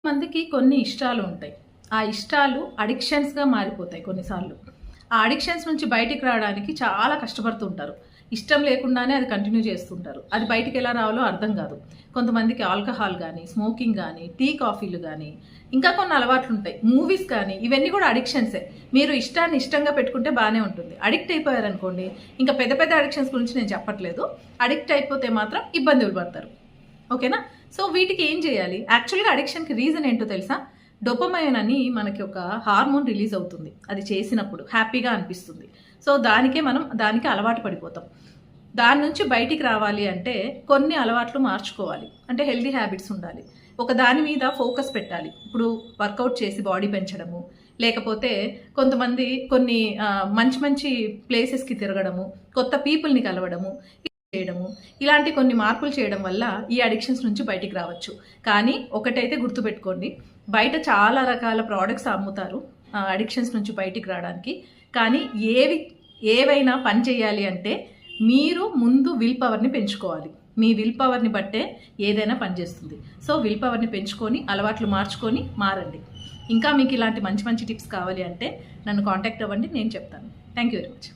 మందికి కొన్ని ఇష్టాలు ఉంటాయి. ఆ ఇష్టాలు అడిక్షన్స్‌గా మారిపోతాయి కొన్నిసార్లు. ఆ అడిక్షన్స్ నుంచి బయటికి రావడానికి చాలా కష్టపడుతూ ఉంటారు. ఇష్టం లేకుండానే అది కంటిన్యూ చేస్తుంటారు. అది బయటికి ఎలా రావాలో అర్థం కాదు. కొంతమందికి ఆల్కహాల్ గానీ, స్మోకింగ్ గానీ, టీ, కాఫీలు గానీ, ఇంకా కొన్ని అలవాట్లుంటాయి. మూవీస్ కానీ ఇవన్నీ కూడా అడిక్షన్సే. మీరు ఇష్టాన్ని ఇష్టంగా పెట్టుకుంటే బానే ఉంటుంది. అడిక్ట్ అయిపోయారనుకోండి, ఇంకా పెద్ద పెద్ద అడిక్షన్స్ గురించి నేను చెప్పట్లేదు. అడిక్ట్ అయిపోతే మాత్రం ఇబ్బందులు పడతారు. ఓకేనా? సో వీటికి ఏం చేయాలి? యాక్చువల్గా అడిక్షన్కి రీజన్ ఏంటో తెలుసా? డోపమైన్ అని మనకి ఒక హార్మోన్ రిలీజ్ అవుతుంది. అది చేసినప్పుడు హ్యాపీగా అనిపిస్తుంది. సో దానికి అలవాటు పడిపోతాం. దాని నుంచి బయటికి రావాలి అంటే కొన్ని అలవాట్లు మార్చుకోవాలి. అంటే హెల్దీ హ్యాబిట్స్ ఉండాలి. ఒక దాని మీద ఫోకస్ పెట్టాలి. ఇప్పుడు వర్కౌట్ చేసి బాడీ పెంచడము, లేకపోతే కొంతమంది కొన్ని మంచి మంచి ప్లేసెస్కి తిరగడము, కొత్త పీపుల్ని కలవడము చేయడము, ఇలాంటి కొన్ని మార్పులు చేయడం వల్ల ఈ అడిక్షన్స్ నుంచి బయటికి రావచ్చు. కానీ ఒకటైతే గుర్తుపెట్టుకోండి, బయట చాలా రకాల ప్రోడక్ట్స్ అమ్ముతారు అడిక్షన్స్ నుంచి బయటికి రావడానికి. కానీ ఏవైనా పని చేయాలి అంటే మీరు ముందు విల్ పవర్ని పెంచుకోవాలి. మీ విల్ పవర్ని బట్టే ఏదైనా పనిచేస్తుంది. సో విల్ పవర్ని పెంచుకొని అలవాట్లు మార్చుకొని మారండి. ఇంకా మీకు ఇలాంటి మంచి మంచి టిప్స్ కావాలి అంటే నన్ను కాంటాక్ట్ అవ్వండి, నేను చెప్తాను. Thank you very much.